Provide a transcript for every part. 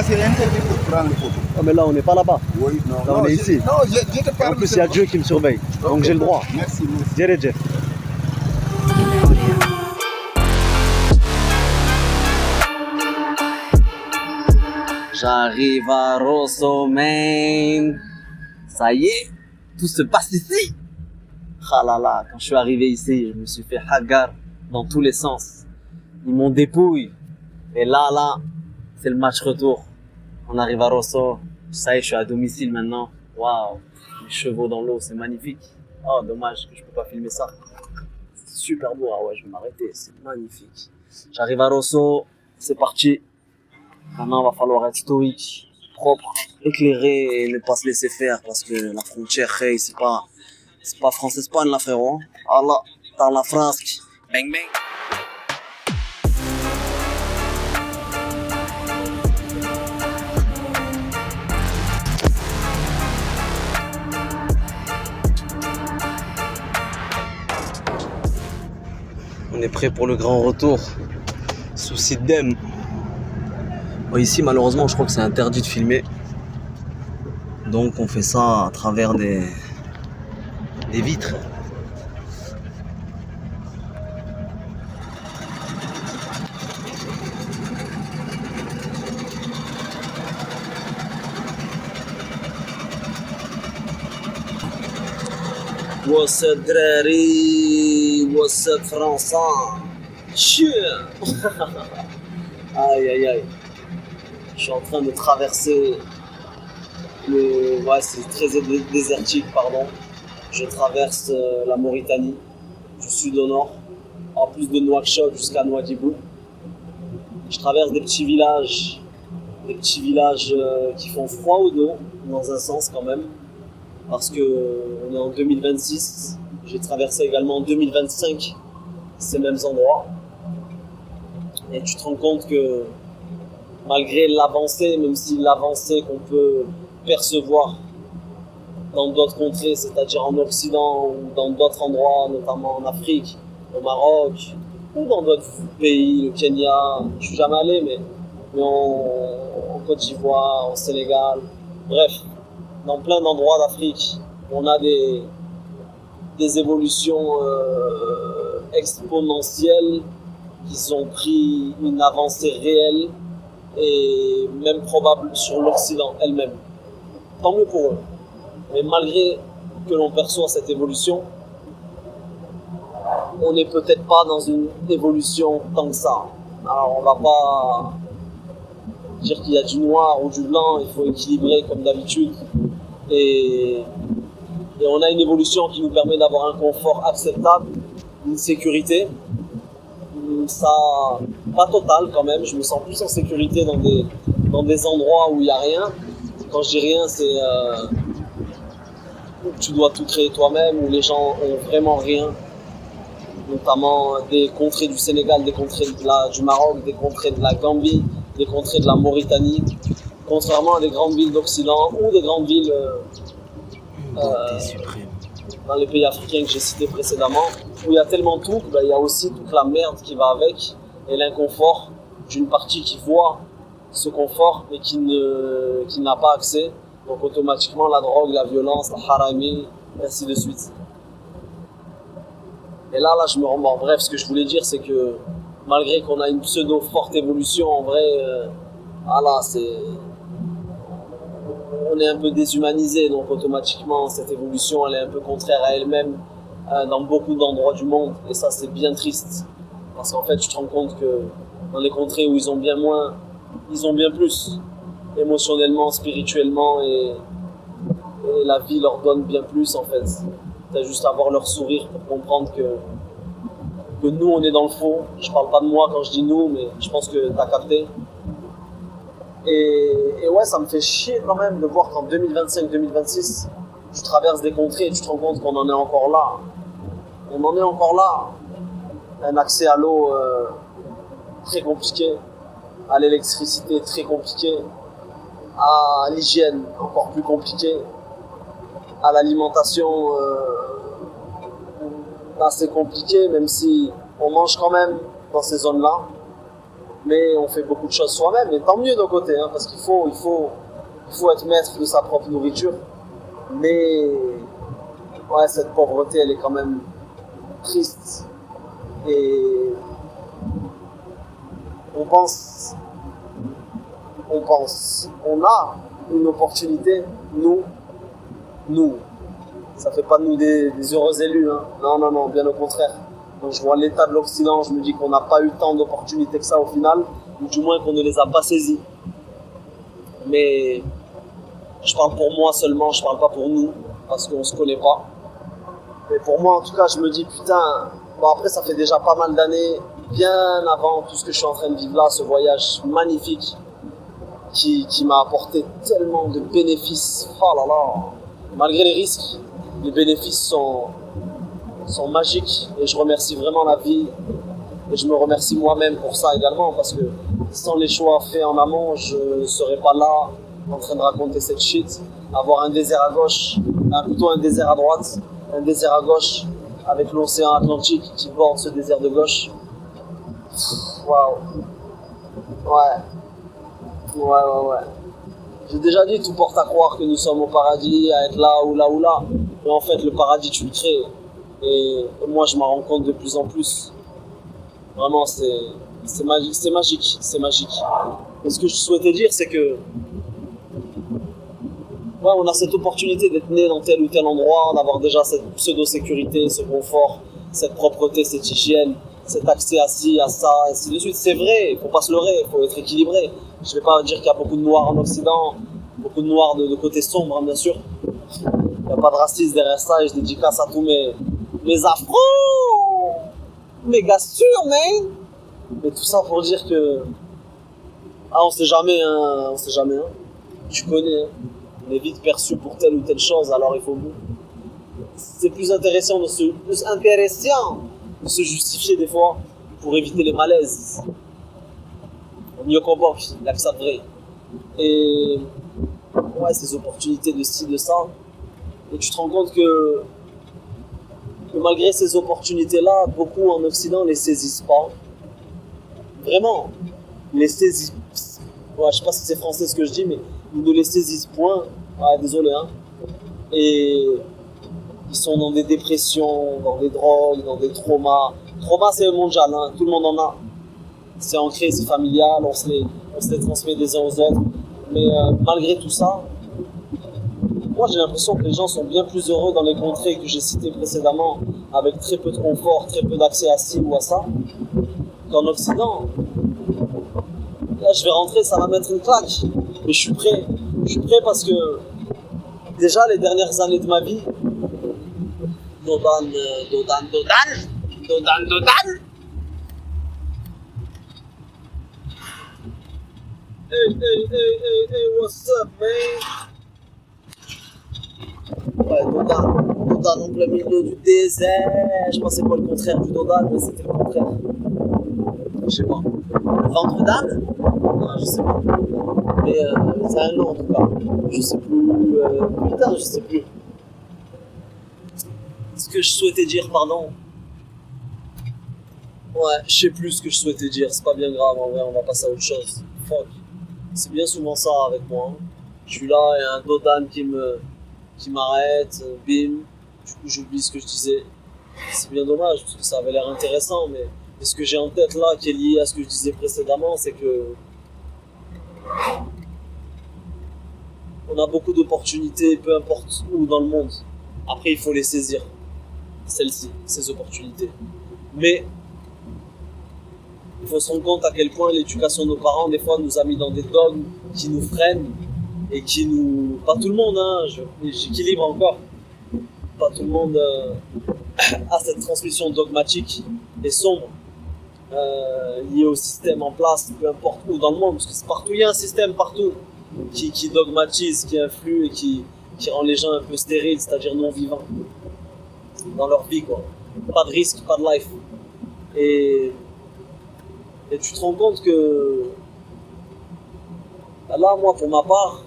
c'est interdit pour prendre les photos. Oh, mais là, on n'est pas là-bas. Oui, non. Là, on est ici. Non, je te parle. En plus, il y a Dieu qui me surveille. Donc, j'ai le droit. Merci, merci. Direct, Jeff. J'arrive à Rosomain. Ça y est, tout se passe ici. Ah là là, quand je suis arrivé ici, je me suis fait hagar dans tous les sens. Ils m'ont dépouillé. Et là, c'est le match retour. On arrive à Rosso. Ça y est, je suis à domicile maintenant. Waouh, les chevaux dans l'eau, c'est magnifique. Oh, dommage que je peux pas filmer ça. C'est super beau. Ah ouais, je vais m'arrêter. C'est magnifique. J'arrive à Rosso. C'est parti. Maintenant, il va falloir être stoïque, propre, éclairé et ne pas se laisser faire parce que la frontière, hey, c'est pas France-Espagne là, frérot. Ah là, dans la frasque. Bang bang. On est prêt pour le grand retour. Souci d'Em. Bon, ici, malheureusement, je crois que c'est interdit de filmer. Donc, on fait ça à travers des vitres. What's up, Drari? What's up, Français? Chien! Aïe, aïe, aïe. Je suis en train de traverser le... Ouais, c'est très désertique, pardon. Je traverse la Mauritanie, du sud au nord, en plus de Nouakchott jusqu'à Nouadhibou. Je traverse des petits villages qui font froid au dos, dans un sens quand même, parce que on est en 2026. J'ai traversé également en 2025 ces mêmes endroits. Et tu te rends compte que malgré l'avancée, même si l'avancée qu'on peut percevoir dans d'autres contrées, c'est-à-dire en Occident ou dans d'autres endroits, notamment en Afrique, au Maroc, ou dans d'autres pays, le Kenya, je suis jamais allé, mais en Côte d'Ivoire, au Sénégal, bref, dans plein d'endroits d'Afrique, on a des évolutions exponentielles qui ont pris une avancée réelle et même probable sur l'Occident elle-même. Tant mieux pour eux. Mais malgré que l'on perçoit cette évolution, on n'est peut-être pas dans une évolution tant que ça. Alors on va pas dire qu'il y a du noir ou du blanc, il faut équilibrer comme d'habitude. Et on a une évolution qui nous permet d'avoir un confort acceptable, une sécurité. Ça, pas total quand même, je me sens plus en sécurité dans des endroits où il n'y a rien. Quand je dis rien, c'est où tu dois tout créer toi-même, où les gens ont vraiment rien. Notamment des contrées du Sénégal, des contrées du Maroc, des contrées de la Gambie, des contrées de la Mauritanie. Contrairement à des grandes villes d'Occident ou des grandes villes dans les pays africains que j'ai cités précédemment, où il y a tellement tout, il y a aussi toute la merde qui va avec et l'inconfort d'une partie qui voit ce confort mais qui n'a pas accès. Donc automatiquement la drogue, la violence, la harami, ainsi de suite. Et là je me rends. En bref, ce que je voulais dire, c'est que malgré qu'on a une pseudo forte évolution, en vrai, on est un peu déshumanisé, donc automatiquement cette évolution elle est un peu contraire à elle-même dans beaucoup d'endroits du monde, et ça c'est bien triste, parce qu'en fait tu te rends compte que dans les contrées où ils ont bien moins, ils ont bien plus, émotionnellement, spirituellement, et la vie leur donne bien plus en fait. T'as juste à voir leur sourire pour comprendre que nous on est dans le faux. Je parle pas de moi quand je dis nous, mais je pense que t'as capté. Et ouais, ça me fait chier quand même de voir qu'en 2025-2026, tu traverses des contrées et tu te rends compte qu'on en est encore là. On en est encore là. Un accès à l'eau très compliqué, à l'électricité très compliqué, à l'hygiène encore plus compliqué, à l'alimentation assez compliqué, même si on mange quand même dans ces zones-là. mais on fait beaucoup de choses soi-même, et tant mieux d'un côté, hein, parce qu'il faut être maître de sa propre nourriture. Mais ouais, cette pauvreté, elle est quand même triste. Et on a une opportunité, nous, ça fait pas de nous des heureux élus, hein. Non, bien au contraire. Quand je vois l'état de l'Occident, je me dis qu'on n'a pas eu tant d'opportunités que ça au final, ou du moins qu'on ne les a pas saisies. Mais je parle pour moi seulement, je parle pas pour nous, parce qu'on se connaît pas. Mais pour moi, en tout cas, je me dis, putain, bon après ça fait déjà pas mal d'années, bien avant tout ce que je suis en train de vivre là, ce voyage magnifique qui m'a apporté tellement de bénéfices. Oh là là, malgré les risques, les bénéfices sont magiques, et je remercie vraiment la vie, et je me remercie moi-même pour ça également, parce que sans les choix faits en amont, je ne serais pas là en train de raconter cette shit. Avoir un désert à gauche, plutôt un désert à droite, un désert à gauche avec l'océan Atlantique qui borde ce désert de gauche. Waouh. Ouais. J'ai déjà dit, tout porte à croire que nous sommes au paradis, à être là ou là ou là. Mais en fait, le paradis, tu le crées. Et moi, je m'en rends compte de plus en plus. Vraiment, c'est magique. Et ce que je souhaitais dire, c'est que ouais, on a cette opportunité d'être né dans tel ou tel endroit, d'avoir déjà cette pseudo-sécurité, ce confort, cette propreté, cette hygiène, cet accès à ci, à ça, et ainsi de suite. C'est vrai, il ne faut pas se leurrer, il faut être équilibré. Je ne vais pas dire qu'il y a beaucoup de noirs en Occident, beaucoup de noirs de côté sombre, hein, bien sûr. Il n'y a pas de racisme derrière ça, et je dédicace à tous mes afros, mes gars sûrs, man. Mais tout ça pour dire que on sait jamais, hein. Tu connais, hein. On est vite perçu pour telle ou telle chose, alors il faut bout. C'est plus intéressant de se justifier des fois pour éviter les malaises. Mieux qu'on boque, il n'y a que ça de vrai. Et ouais, ces opportunités de ci, de ça. Et tu te rends compte que malgré ces opportunités-là, beaucoup en Occident les saisissent pas. Vraiment, les saisissent. Ouais, je sais pas si c'est français ce que je dis, mais ils ne les saisissent point. Ouais, désolé, hein. Et ils sont dans des dépressions, dans des drogues, dans des traumas. Trauma, c'est mondial, hein. Tout le monde en a. C'est ancré, c'est familial, on se les transmet des uns aux autres. Mais malgré tout ça, moi j'ai l'impression que les gens sont bien plus heureux dans les contrées que j'ai citées précédemment, avec très peu de confort, très peu d'accès à ci ou à ça, qu'en Occident. Là je vais rentrer, ça va mettre une claque, mais je suis prêt parce que déjà les dernières années de ma vie, Dodan. Hey, what's up, man? Ouais, Dodan en plein milieu du désert. Je pensais pas le contraire du Dodan, mais c'était le contraire. Je sais pas. Le ventre d'âne? Non, je sais pas. Mais c'est un nom en tout cas. Je sais plus. Putain, je sais plus. Ce que je souhaitais dire, pardon. Ouais, je sais plus ce que je souhaitais dire. C'est pas bien grave, en vrai, on va passer à autre chose. Fuck. C'est bien souvent ça avec moi. Je suis là, il y a un Dodan qui m'arrête, bim, du coup j'oublie ce que je disais. C'est bien dommage parce que ça avait l'air intéressant, mais ce que j'ai en tête là, qui est lié à ce que je disais précédemment, c'est que on a beaucoup d'opportunités, peu importe où dans le monde. Après, il faut les saisir, celles-ci, ces opportunités. Mais il faut se rendre compte à quel point l'éducation de nos parents, des fois, nous a mis dans des dogmes qui nous freinent et qui nous... Pas tout le monde, hein, j'équilibre encore. Pas tout le monde a cette transmission dogmatique et sombre liée au système en place, peu importe où dans le monde, parce que c'est partout, il y a un système partout qui dogmatise, qui influe et qui rend les gens un peu stériles, c'est-à-dire non-vivants dans leur vie, quoi. Pas de risque, pas de life. Et tu te rends compte que là, moi, pour ma part,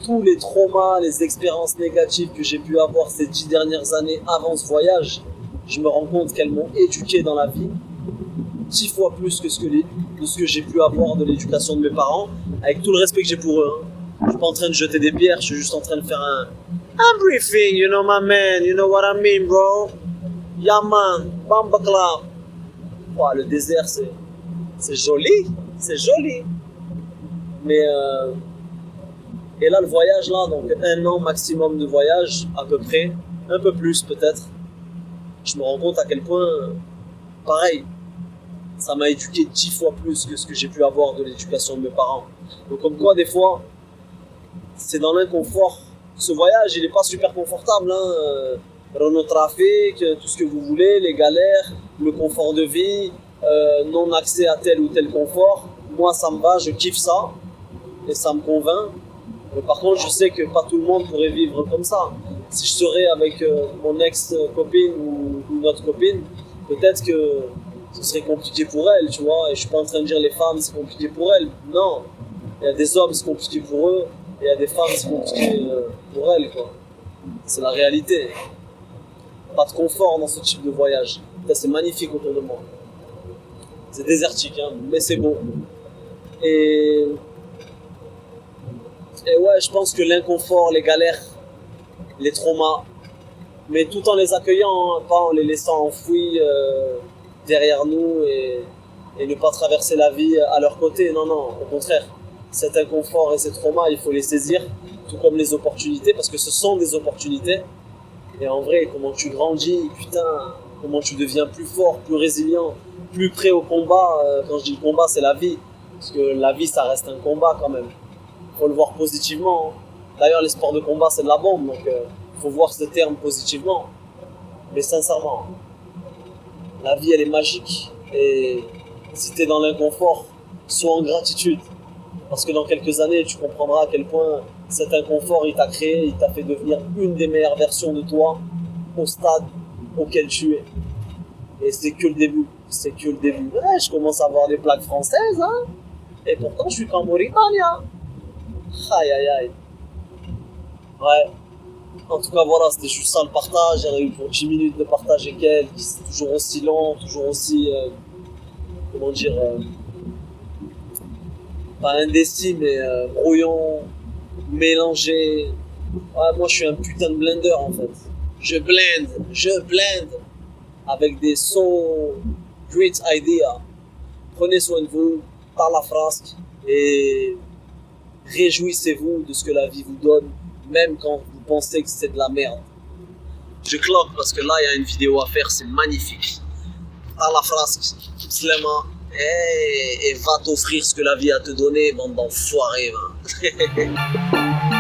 tous les traumas, les expériences négatives que j'ai pu avoir ces 10 dernières années avant ce voyage, je me rends compte qu'elles m'ont éduqué dans la vie 10 fois plus que de ce que j'ai pu avoir de l'éducation de mes parents, avec tout le respect que j'ai pour eux. Hein. Je suis pas en train de jeter des pierres, je suis juste en train de faire un briefing, you know my man, you know what I mean bro. Yeah man, Bamba Club. Oh, le désert c'est joli, c'est joli. Mais et là le voyage là, donc 1 an maximum de voyage à peu près, un peu plus peut-être. Je me rends compte à quel point, pareil, ça m'a éduqué 10 fois plus que ce que j'ai pu avoir de l'éducation de mes parents. Donc comme quoi des fois, c'est dans l'inconfort. Ce voyage, il n'est pas super confortable. Hein. Renault Trafic, tout ce que vous voulez, les galères, le confort de vie, non accès à tel ou tel confort. Moi, ça me va, je kiffe ça et ça me convainc. Mais par contre, je sais que pas tout le monde pourrait vivre comme ça. Si je serais avec mon ex-copine ou notre copine, peut-être que ce serait compliqué pour elle, tu vois. Et je suis pas en train de dire les femmes, c'est compliqué pour elles. Non, il y a des hommes, c'est compliqué pour eux. Et il y a des femmes, c'est compliqué pour elles, quoi. C'est la réalité. Pas de confort dans ce type de voyage. C'est magnifique autour de moi. C'est désertique, hein, mais c'est beau. Et ouais, je pense que l'inconfort, les galères, les traumas, mais tout en les accueillant, hein, pas en les laissant enfouis derrière nous et ne pas traverser la vie à leur côté. Non, non, au contraire. Cet inconfort et ces traumas, il faut les saisir, tout comme les opportunités, parce que ce sont des opportunités. Et en vrai, comment tu grandis, putain, comment tu deviens plus fort, plus résilient, plus prêt au combat. Quand je dis le combat, c'est la vie. Parce que la vie, ça reste un combat quand même. Il faut le voir positivement. D'ailleurs, les sports de combat, c'est de la bombe, donc il faut voir ce terme positivement. Mais sincèrement, la vie, elle est magique. Et si tu es dans l'inconfort, sois en gratitude. Parce que dans quelques années, tu comprendras à quel point cet inconfort, il t'a créé, il t'a fait devenir une des meilleures versions de toi au stade auquel tu es. Et c'est que le début, c'est que le début. Ouais, je commence à avoir des plaques françaises, hein. Et pourtant, je suis qu'en Mauritanie. Aïe, aïe, aïe. Ouais. En tout cas, voilà, c'était juste ça le partage. J'aurais eu pour 10 minutes de partage avec elle. C'est toujours aussi long, toujours aussi... comment dire... pas indécis, mais brouillon, mélangé. Ouais, moi, je suis un putain de blender, en fait. Je blende avec des sons great idea. Prenez soin de vous, par la frasque, et réjouissez-vous de ce que la vie vous donne, même quand vous pensez que c'est de la merde. Je cloque parce que là, il y a une vidéo à faire, c'est magnifique. Par la frasque, Slema. Et va t'offrir ce que la vie a te donné, bande d'enfoirés, man.